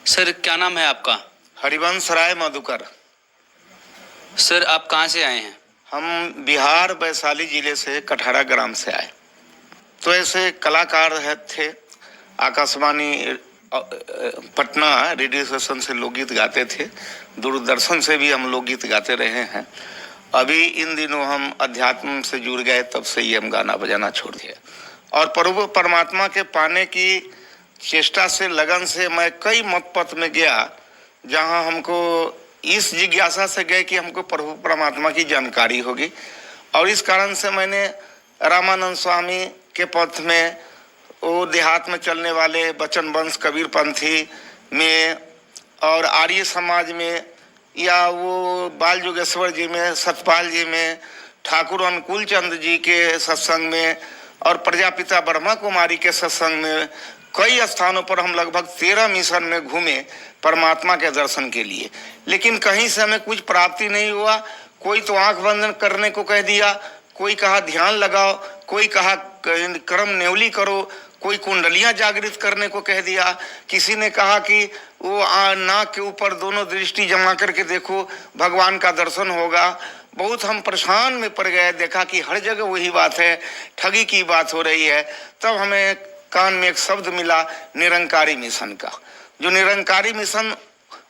Sir क्या नाम है आपका? हरिवंश राय मधुकर। सर आप कहाँ से आए हैं? हम बिहार वैशाली जिले से कठहरा ग्राम से आए। तो ऐसे कलाकार थे, आकाशवाणी पटना रेडियो स्टेशन से लोकगीत गाते थे, दूरदर्शन से भी हम लोकगीत गाते रहे हैं। अभी इन दिनों हम अध्यात्म से जुड़ गए, तब से ही हम गाना बजाना छोड़ दिया। और प्रभु परमात्मा के पाने की चेष्टा से, लगन से मैं कई मत पथ में गया, जहां हमको इस जिज्ञासा से गए कि हमको प्रभु परमात्मा की जानकारी होगी। और इस कारण से मैंने रामानंद स्वामी के पथ में, वो देहात में चलने वाले बचन वंश कबीर पंथी में, और आर्य समाज में, या वो बाल जोगेश्वर जी में, सतपाल जी में, ठाकुर अनुकूल चंद जी के सत्संग में, और प्रजापिता ब्रह्मा कुमारी के सत्संग में, कई स्थानों पर हम लगभग 13 मिशन में घूमे परमात्मा के दर्शन के लिए। लेकिन कहीं से हमें कुछ प्राप्ति नहीं हुआ। कोई तो आंख बंद करने को कह दिया, कोई कहा ध्यान लगाओ, कोई कहा कर्म नेवली करो, कोई कुंडलियां जागृत करने को कह दिया, किसी ने कहा कि वो नाक के ऊपर दोनों दृष्टि जमा करके देखो, भगवान का दर्शन होगा। बहुत हम परेशान में पड़ गए, देखा कि हर जगह वही बात है, ठगी की बात हो रही है। तब हमें कान में एक शब्द मिला, निरंकारी मिशन का। जो निरंकारी मिशन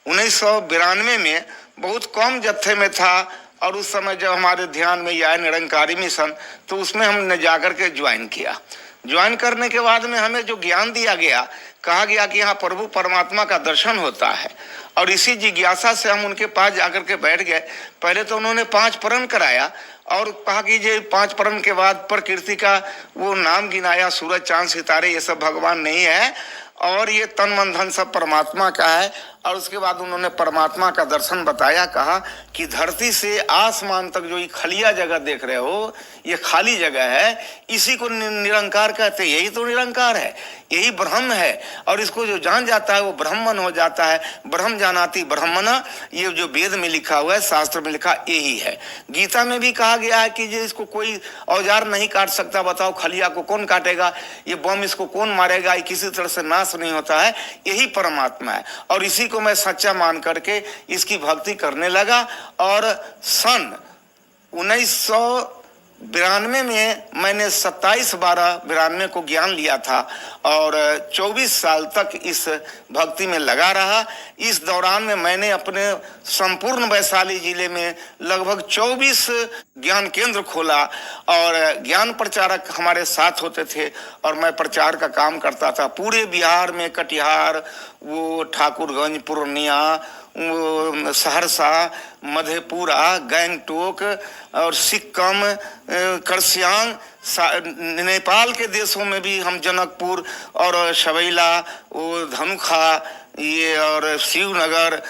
1992 में बहुत कम जत्थे में था, और उस समय जब हमारे ध्यान में आया निरंकारी मिशन, तो उसमें हमने जाकर के ज्वाइन किया। ज्वाइन करने के बाद में हमें जो ज्ञान दिया गया, कहा गया कि यहाँ प्रभु परमात्मा का दर्शन होता है। और इसी जिज्ञासा से हम उनके पास जाकर के बैठ गए। पहले तो उन्होंने 5 प्रण कराया, और कहा कि ये 5 प्रण के बाद प्रकृति का वो नाम गिनाया, सूरज चांद सितारे ये सब भगवान नहीं है, और ये तन मन धन सब परमात्मा का है। और उसके बाद उन्होंने परमात्मा का दर्शन बताया, कहा कि धरती से आसमान तक जो ये खलिया जगह देख रहे हो, ये खाली जगह है, इसी को निरंकार कहते हैं। यही तो निरंकार है, यही ब्रह्म है। और इसको जो जान जाता है वो ब्रह्मन हो जाता है। ब्रह्म जानाति ब्रह्मना, ये जो वेद में लिखा हुआ है, शास्त्र में लिखा यही है। गीता में भी कहा गया है कि जो इसको कोई औजार नहीं काट सकता, बताओ खलिया को कौन काटेगा, ये बम इसको कौन मारेगा, ये किसी तरह से नाश नहीं होता है, यही परमात्मा है। और इसी को मैं सच्चा मान करके इसकी भक्ति करने लगा। और सन 1992 में मैंने 27/12/92 को ज्ञान लिया था, और 24 साल तक इस भक्ति में लगा रहा। इस दौरान में मैंने अपने संपूर्ण वैशाली जिले में लगभग 24 ज्ञान केंद्र खोला, और ज्ञान प्रचारक हमारे साथ होते थे, और मैं प्रचार का काम करता था पूरे बिहार में। कटिहार, वो ठाकुरगंज, पूर्णिया, सहरसा, मधेपुरा, गंगटोक, और सिक्किम, करसियांग, नेपाल के देशों में भी हम, जनकपुर और शबैला, वो धनुखा, ये और शिवनगर,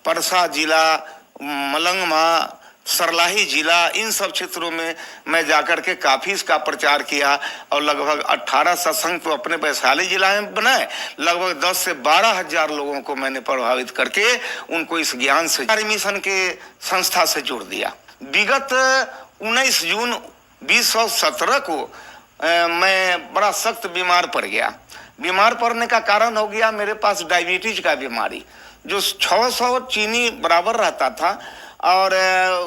परसा जिला, मलंगमा, सरलाही जिला, इन सब क्षेत्रों में मैं जाकर के काफ़ी इसका प्रचार किया। और लगभग 18 सत्संग तो अपने वैशाली जिला में बनाए। लगभग 10 से 12 हजार लोगों को मैंने प्रभावित करके उनको इस ज्ञान से मिशन के संस्था से जोड़ दिया। विगत 19 जून 2017 को मैं बड़ा सख्त बीमार पड़ गया। बीमार पड़ने का कारण हो गया मेरे पास डायबिटीज का बीमारी, जो 600 चीनी बराबर रहता था। और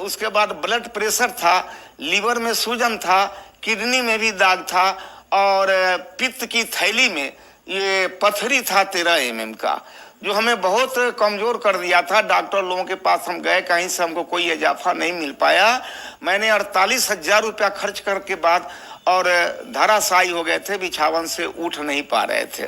उसके बाद ब्लड प्रेशर था, लीवर में सूजन था, किडनी में भी दाग था, और पित्त की थैली में ये पथरी था 13 mm का, जो हमें बहुत कमजोर कर दिया था। डॉक्टर लोगों के पास हम गए, कहीं से हमको कोई इजाफा नहीं मिल पाया। मैंने 48,000 रुपया खर्च करके बाद, और धराशायी हो गए थे, बिछावन से उठ नहीं पा रहे थे।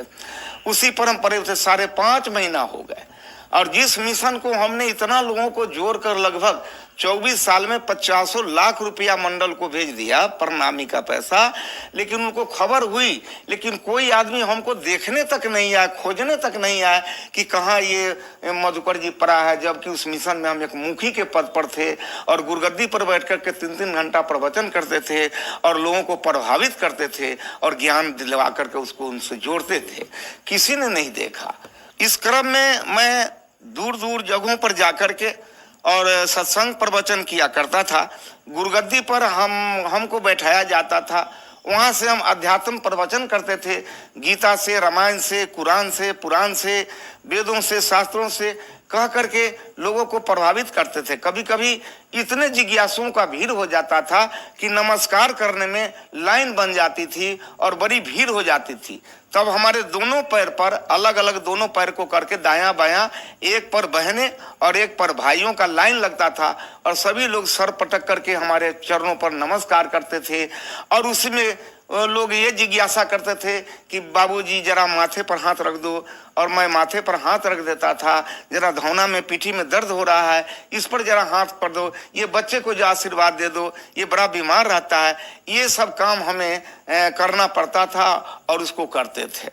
उसी पर हम पड़े थे, 5.5 महीना हो गए। और जिस मिशन को हमने इतना लोगों को जोड़कर लगभग 24 साल में 50 लाख रुपया मंडल को भेज दिया, प्रणामी का पैसा, लेकिन उनको खबर हुई, लेकिन कोई आदमी हमको देखने तक नहीं आया, खोजने तक नहीं आया कि कहाँ ये मधुकर जी पड़ा है। जबकि उस मिशन में हम एक मुखी के पद पर थे, और गुरगद्दी पर बैठ कर के 3-3 घंटा प्रवचन करते थे, और लोगों को प्रभावित करते थे, और ज्ञान दिलवा करके उसको उनसे जोड़ते थे। किसी ने नहीं देखा। इस क्रम में मैं दूर दूर जगहों पर जाकर के और सत्संग प्रवचन किया करता था। गुरगद्दी पर हमको बैठाया जाता था, वहाँ से हम अध्यात्म प्रवचन करते थे, गीता से, रामायण से, कुरान से, पुराण से, वेदों से, शास्त्रों से कह करके लोगों को प्रभावित करते थे। कभी कभी इतने जिज्ञासुओं का भीड़ हो जाता था कि नमस्कार करने में लाइन बन जाती थी और बड़ी भीड़ हो जाती थी। तब हमारे दोनों पैर पर अलग अलग दोनों पैर को करके दायां बायां एक पर बहनें और एक पर भाइयों का लाइन लगता था और सभी लोग सर पटक करके हमारे चरणों पर नमस्कार करते थे। और उसमें लोग ये जिज्ञासा करते थे कि बाबूजी जरा माथे पर हाथ रख दो, और मैं माथे पर हाथ रख देता था। जरा धौना में पीठी में दर्द हो रहा है, इस पर जरा हाथ कर दो, ये बच्चे को जो आशीर्वाद दे दो, ये बड़ा बीमार रहता है। ये सब काम हमें करना पड़ता था और उसको करते थे।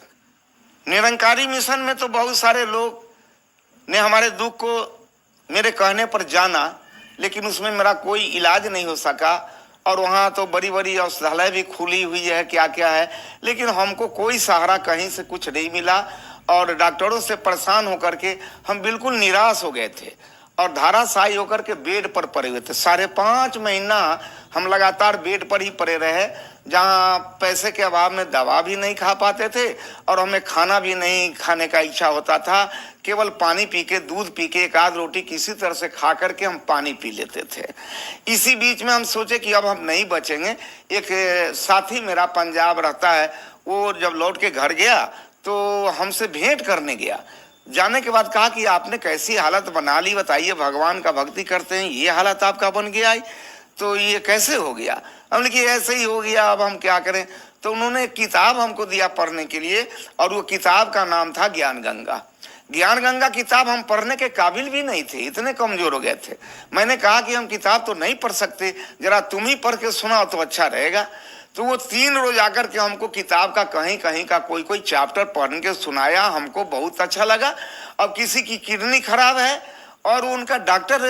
निरंकारी मिशन में तो बहुत सारे लोग ने हमारे दुख को मेरे कहने पर जाना, लेकिन उसमें मेरा कोई इलाज नहीं हो सका। और वहाँ तो बड़ी बड़ी औषधालय भी खुली हुई है, क्या क्या है, लेकिन हमको कोई सहारा कहीं से कुछ नहीं मिला। और डॉक्टरों से परेशान होकर के हम बिल्कुल निराश हो गए थे और धाराशायी होकर के बेड पर पड़े हुए थे। 5.5 महीना हम लगातार बेड पर ही पड़े रहे, जहाँ पैसे के अभाव में दवा भी नहीं खा पाते थे और हमें खाना भी नहीं खाने का इच्छा होता था। केवल पानी पी के, दूध पी के, एक आध रोटी किसी तरह से खा करके हम पानी पी लेते थे। इसी बीच में हम सोचे कि अब हम नहीं बचेंगे। एक साथी मेरा पंजाब रहता है, वो जब लौट के घर गया तो हमसे भेंट करने गया। जाने के बाद कहा कि आपने कैसी हालत बना ली, बताइए, भगवान का भक्ति करते हैं, ये हालत आपका बन गया है, तो ये कैसे हो गया? हमने कि ऐसे ही हो गया, अब हम क्या करें। तो उन्होंने एक किताब हमको दिया पढ़ने के लिए, और वो किताब का नाम था ज्ञान गंगा। ज्ञान गंगा किताब हम पढ़ने के काबिल भी नहीं थे, इतने कमजोर हो गए थे। मैंने कहा कि हम किताब तो नहीं पढ़ सकते, जरा तुम ही पढ़ के सुनाओ तो अच्छा रहेगा। तो वो 3 रोज आकर के हमको किताब का कहीं कहीं का कोई चैप्टर पढ़ के सुनाया। हमको बहुत अच्छा लगा। अब किसी की किडनी खराब है और उनका डॉक्टर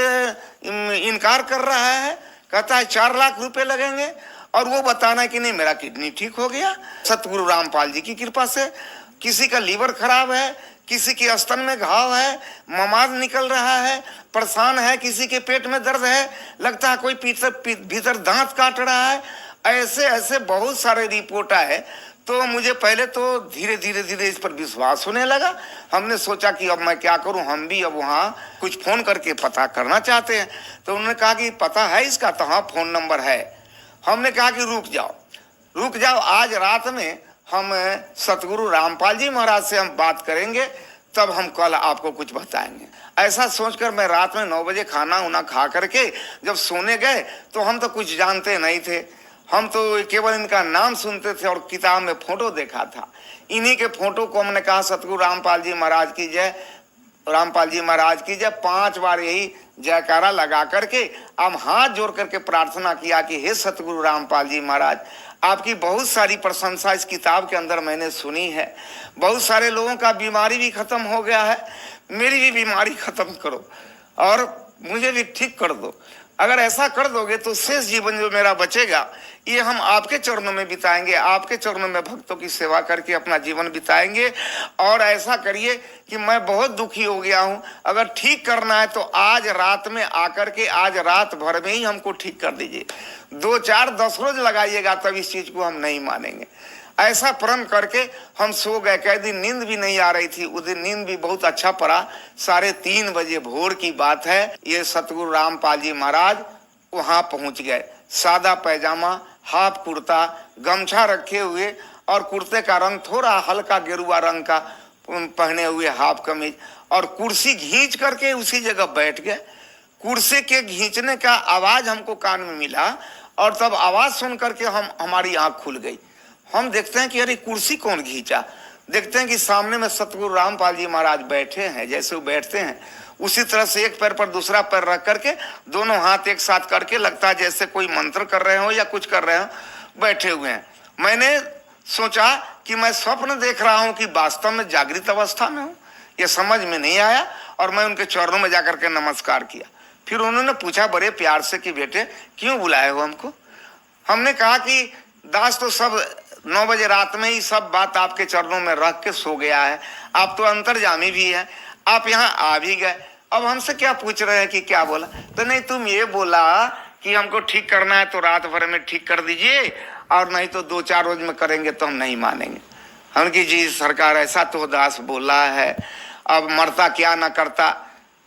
इनकार कर रहा है, कहता है 4 लाख रुपए लगेंगे, और वो बताना है कि नहीं मेरा किडनी ठीक हो गया सतगुरु रामपाल जी की कृपा से। किसी का लीवर खराब है, किसी के स्तन में घाव है, ममाद निकल रहा है, परेशान है, किसी के पेट में दर्द है, लगता है कोई भीतर दांत काट रहा है। ऐसे ऐसे बहुत सारे रिपोर्ट आए। तो मुझे पहले तो धीरे धीरे इस पर विश्वास होने लगा। हमने सोचा कि अब मैं क्या करूं, हम भी अब वहाँ कुछ फोन करके पता करना चाहते हैं। तो उन्होंने कहा कि पता है इसका? तो हाँ, फोन नंबर है। हमने कहा कि रुक जाओ, आज रात में हम सतगुरु रामपाल जी महाराज से हम बात करेंगे, तब हम कल आपको कुछ बताएंगे। ऐसा सोचकर मैं रात में 9 बजे खाना उना खा करके जब सोने गए तो हम तो कुछ जानते नहीं थे। हम तो केवल इनका नाम सुनते थे और किताब में फोटो देखा था। इन्हीं के फोटो को हमने कहा सतगुरु रामपाल जी महाराज की जय, रामपाल जी महाराज की जय, 5 बार यही जयकारा लगा करके हम हाथ जोड़ करके प्रार्थना किया कि हे सतगुरु रामपाल जी महाराज, आपकी बहुत सारी प्रशंसा इस किताब के अंदर मैंने सुनी है। बहुत सारे लोगों का बीमारी भी खत्म हो गया है, मेरी भी बीमारी खत्म करो और मुझे भी ठीक कर दो। अगर ऐसा कर दोगे तो शेष जीवन जो मेरा बचेगा ये हम आपके चरणों में बिताएंगे, आपके चरणों में भक्तों की सेवा करके अपना जीवन बिताएंगे। और ऐसा करिए कि मैं बहुत दुखी हो गया हूँ, अगर ठीक करना है तो आज रात में आकर के आज रात भर में ही हमको ठीक कर दीजिए। 2, 4, 10 रोज लगाइएगा तब इस चीज को हम नहीं मानेंगे। ऐसा प्रण करके हम सो गए। कई दिन नींद भी नहीं आ रही थी, उस दिन नींद भी बहुत अच्छा पड़ा। 3:30 बजे भोर की बात है, ये सतगुरु रामपाल जी महाराज वहां पहुंच गए। सादा पैजामा, हाफ कुर्ता, गमछा रखे हुए और कुर्ते का रंग थोड़ा हल्का गेरुआ रंग का पहने हुए, हाफ कमीज, और कुर्सी खींच करके उसी जगह बैठ गए। कुर्सी के खींचने का आवाज हमको कान में मिला और तब आवाज सुन करके हमारी आंख खुल गई। हम देखते हैं कि अरे कुर्सी कौन खींचा। देखते हैं कि सामने में सतगुरु रामपाल जी महाराज बैठे हैं। जैसे वो बैठते हैं उसी तरह से एक पैर पर दूसरा पैर रख करके दोनों हाथ एक साथ करके, लगता है जैसे कोई मंत्र कर रहे हो या कुछ कर रहे हो, बैठे हुए हैं। मैंने सोचा कि मैं स्वप्न देख रहा हूं कि वास्तव में जागृत अवस्था में हूं, ये समझ में नहीं आया और मैं उनके चरणों में जाकर के नमस्कार किया। फिर उन्होंने पूछा बड़े प्यार से कि बेटे क्यों बुलाए हो हमको? हमने कहा कि दास तो सब 9 बजे रात में ही सब बात आपके चरणों में रख के सो गया है, आप तो अंतर्यामी भी हैं, आप यहाँ आ भी गए, अब हमसे क्या पूछ रहे हैं कि क्या बोला? तो नहीं, तुम ये बोला कि हमको ठीक करना है तो रात भर में ठीक कर दीजिए और नहीं तो 2-4 रोज में करेंगे तो हम नहीं मानेंगे। हम कि जी सरकार ऐसा तो दास बोला है, अब मरता क्या ना करता,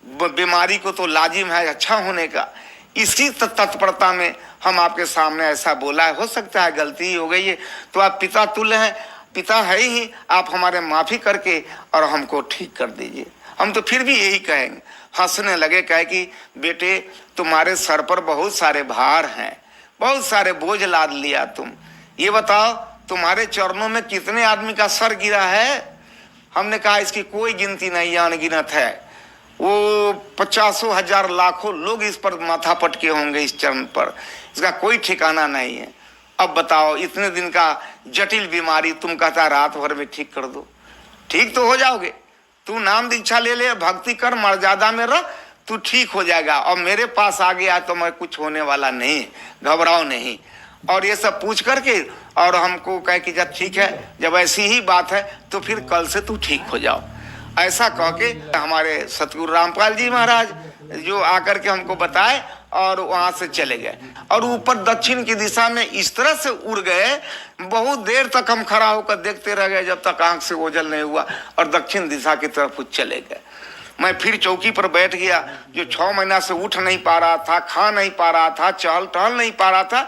बीमारी को तो लाजिम है अच्छा होने का। इसी तत्परता में हम आपके सामने ऐसा बोला है, हो सकता है गलती ही हो गई है, तो आप पिता तुल्य हैं, पिता है ही, आप हमारे माफ़ी करके और हमको ठीक कर दीजिए। हम तो फिर भी यही कहेंगे। हंसने लगे, कहे कि बेटे तुम्हारे सर पर बहुत सारे भार हैं, बहुत सारे बोझ लाद लिया तुम, ये बताओ तुम्हारे चरणों में कितने आदमी का सर गिरा है। हमने कहा इसकी कोई गिनती नहीं, अनगिनत है। वो 50,000 लाखों लोग इस पर माथा पटके होंगे, इस चरण पर, इसका कोई ठिकाना नहीं है। अब बताओ इतने दिन का जटिल बीमारी तुम कहता रात भर में ठीक कर दो, ठीक तो हो जाओगे। तू नाम दीक्षा ले ले, भक्ति कर, मर्यादा में रह, तू ठीक हो जाएगा। और मेरे पास आ गया तो मैं कुछ होने वाला नहीं, घबराओ नहीं। और ये सब पूछ करके और हमको कहे कि जब ठीक है, जब ऐसी ही बात है तो फिर कल से तू ठीक हो जाओ, ऐसा कह के हमारे सतगुरु रामपाल जी महाराज जो आकर के हमको बताए और वहां से चले गए। और ऊपर दक्षिण की दिशा में इस तरह से उड़ गए, बहुत देर तक हम खड़ा होकर देखते रह गए जब तक आंख से ओझल नहीं हुआ, और दक्षिण दिशा की तरफ चले गए। मैं फिर चौकी पर बैठ गया, जो 6 महीना से उठ नहीं पा रहा था, खा नहीं पा रहा था, चहल टहल नहीं पा रहा था।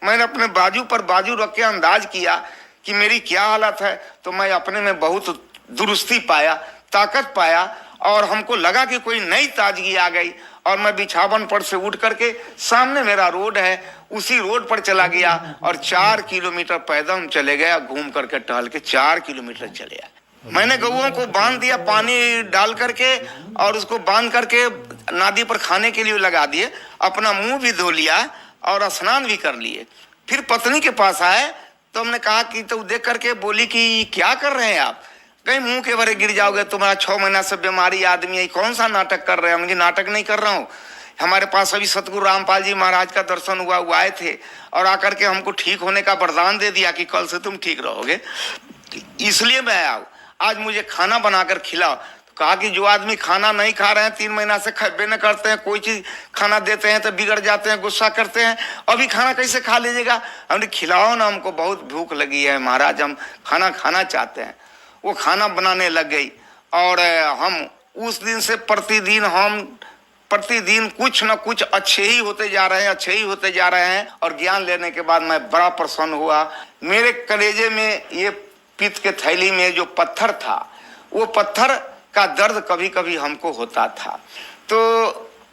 मैंने अपने बाजू पर बाजू रख के अंदाज किया कि मेरी क्या हालत है, तो मैं अपने में बहुत दुरुस्ती पाया, ताकत पाया, और हमको लगा कि कोई नई ताजगी आ गई। और मैं बिछावन पर से उठ करके, सामने मेरा रोड है, उसी रोड पर चला गया और 4 किलोमीटर पैदल चले गया, घूम करके टहल के 4 किलोमीटर चले आए। मैंने गऊओं को बांध दिया पानी डाल करके, और उसको बांध करके नादी पर खाने के लिए लगा दिए, अपना मुंह भी धो लिया और स्नान भी कर लिए। फिर पत्नी के पास आए तो हमने कहा कि, तो देख करके बोली कि क्या कर रहे हैं आप, कहीं मुंह के भरे गिर जाओगे, तुम्हारा 6 महीना से बीमारी आदमी है, कौन सा नाटक कर रहे हैं। मुझे नाटक नहीं कर रहा हूँ, हमारे पास अभी सतगुरु रामपाल जी महाराज का दर्शन हुआ, वो आए थे और आकर के हमको ठीक होने का वरदान दे दिया कि कल से तुम ठीक रहोगे, इसलिए मैं आया हूँ। आज मुझे खाना बनाकर खिलाओ। तो कहा कि जो आदमी खाना नहीं खा रहे हैं, 3 महीना से खबे न करते हैं, कोई चीज खाना देते हैं तो बिगड़ जाते हैं, गुस्सा करते हैं, अभी खाना कैसे खा लीजिएगा। हमने खिलाओ ना, हमको बहुत भूख लगी है महाराज, हम खाना खाना चाहते हैं। वो खाना बनाने लग गई और हम उस दिन से प्रतिदिन कुछ न कुछ अच्छे ही होते जा रहे हैं, अच्छे ही होते जा रहे हैं। और ज्ञान लेने के बाद मैं बड़ा प्रसन्न हुआ। मेरे कलेजे में, ये पित्त के थैली में जो पत्थर था, वो पत्थर का दर्द कभी कभी हमको होता था। तो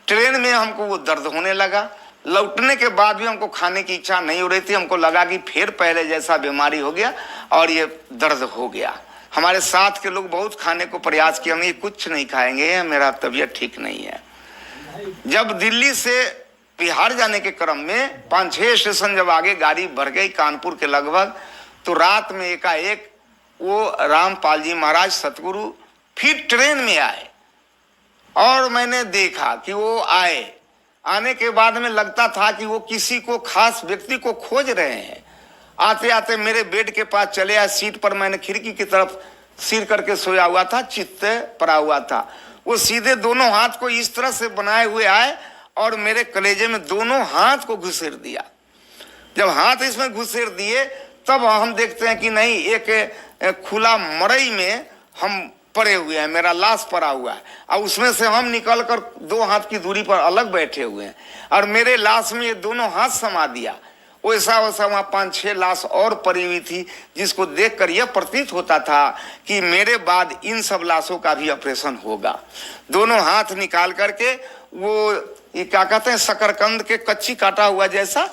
ट्रेन में हमको वो दर्द होने लगा। लौटने के बाद भी हमको खाने की इच्छा नहीं हो रही थी, हमको लगा कि फिर पहले जैसा बीमारी हो गया और ये दर्द हो गया। हमारे साथ के लोग बहुत खाने को प्रयास किया, हम ये कुछ नहीं खाएंगे, मेरा तबीयत ठीक नहीं है। जब दिल्ली से बिहार जाने के क्रम में 5-6 स्टेशन जब आगे गाड़ी बढ़ गई कानपुर के लगभग, तो रात में एकाएक वो रामपाल जी महाराज सतगुरु फिर ट्रेन में आए और मैंने देखा कि वो आए। आने के बाद में लगता था कि वो किसी को, खास व्यक्ति को खोज रहे हैं। आते आते मेरे बेड के पास चले आए, सीट पर मैंने खिड़की की तरफ सिर करके सोया हुआ था, चित्त पड़ा हुआ था। वो सीधे दोनों हाथ को इस तरह से बनाए हुए आए और मेरे कलेजे में दोनों हाथ को घुसेड़ दिया। जब हाथ इसमें घुसेड़ दिए तब हम देखते हैं कि नहीं, एक खुला मड़ई में हम पड़े हुए हैं, मेरा लाश पड़ा हुआ है, और उसमें से हम निकल कर 2 हाथ की दूरी पर अलग बैठे हुए हैं, और मेरे लाश में ये दोनों हाथ समा दिया। वैसा वहाँ 5-6 लाश और पड़ी हुई थी, जिसको देखकर यह प्रतीत होता था कि मेरे बाद इन सब लाशों का भी ऑपरेशन होगा। दोनों हाथ निकाल करके वो, ये क्या कहते हैं, शकरकंद के कच्ची काटा हुआ जैसा,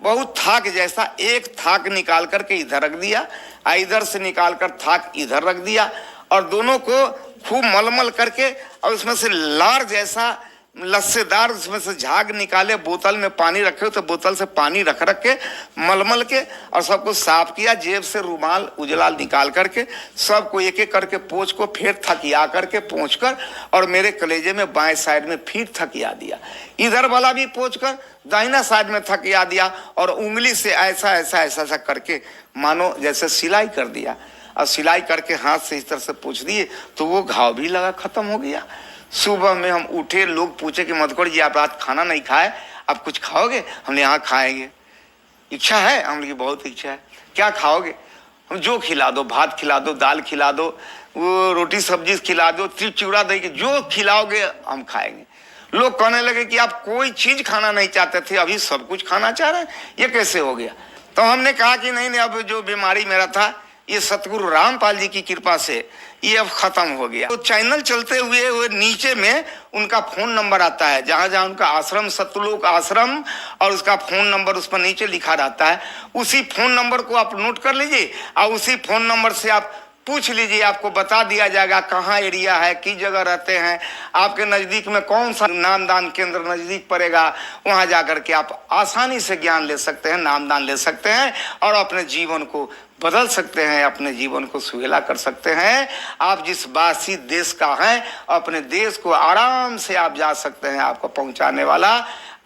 बहुत थाक जैसा, एक थाक निकाल करके इधर रख दिया, इधर से निकाल कर थाक इधर रख दिया, और दोनों को खूब मलमल करके, और उसमें से लार जैसा लस्सेदार, उसमें से झाग निकाले, बोतल में पानी रखे तो बोतल से पानी रख के मलमल के, और सबको साफ किया। जेब से रुमाल उजला निकाल करके सबको एक एक करके पोंछ को फिर थकिया करके पोंछ कर, और मेरे कलेजे में बाएं साइड में फिर थकिया दिया, इधर वाला भी पोंछ कर दाहिना साइड में थकिया दिया, और उंगली से ऐसा ऐसा ऐसा ऐसा करके मानो जैसे सिलाई कर दिया, और सिलाई करके हाथ से इस तरह से पोंछ दिए तो वो घाव भी लगा, खत्म हो गया। सुबह में हम उठे, लोग पूछे कि मधुकर जी आप रात खाना नहीं खाए, आप कुछ खाओगे? हमने यहाँ खाएंगे। इच्छा है? हम लोग बहुत इच्छा है। क्या खाओगे? हम जो खिला दो, भात खिला दो, दाल खिला दो, वो रोटी सब्जी खिला दो, चिवड़ा दही के जो खिलाओगे हम खाएंगे। लोग कहने लगे कि आप कोई चीज खाना नहीं चाहते थे, अभी सब कुछ खाना चाह रहे हैं, ये कैसे हो गया? तो हमने कहा कि नहीं नहीं, अब जो बीमारी मेरा था ये सतगुरु रामपाल जी की कृपा से ये अब खत्म हो गया। तो चैनल चलते हुए वो नीचे में उनका फोन नंबर आता है, जहां जहां उनका आश्रम, सतलोक आश्रम, और उसका फोन नंबर उस पर नीचे लिखा रहता है। उसी फोन नंबर को आप नोट कर लीजिए और उसी फोन नंबर से आप पूछ लीजिए, आपको बता दिया जाएगा कहाँ एरिया है, किस जगह रहते हैं, आपके नज़दीक में कौन सा नामदान केंद्र नज़दीक पड़ेगा। वहाँ जाकर के आप आसानी से ज्ञान ले सकते हैं, नामदान ले सकते हैं और अपने जीवन को बदल सकते हैं, अपने जीवन को सुहेला कर सकते हैं। आप जिस बासी देश का हैं, अपने देश को आराम से आप जा सकते हैं। आपको पहुँचाने वाला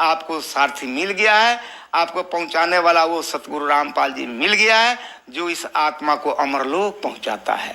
आपको सारथी मिल गया है, आपको पहुंचाने वाला वो सतगुरु रामपाल जी मिल गया है, जो इस आत्मा को अमरलोक पहुंचाता है।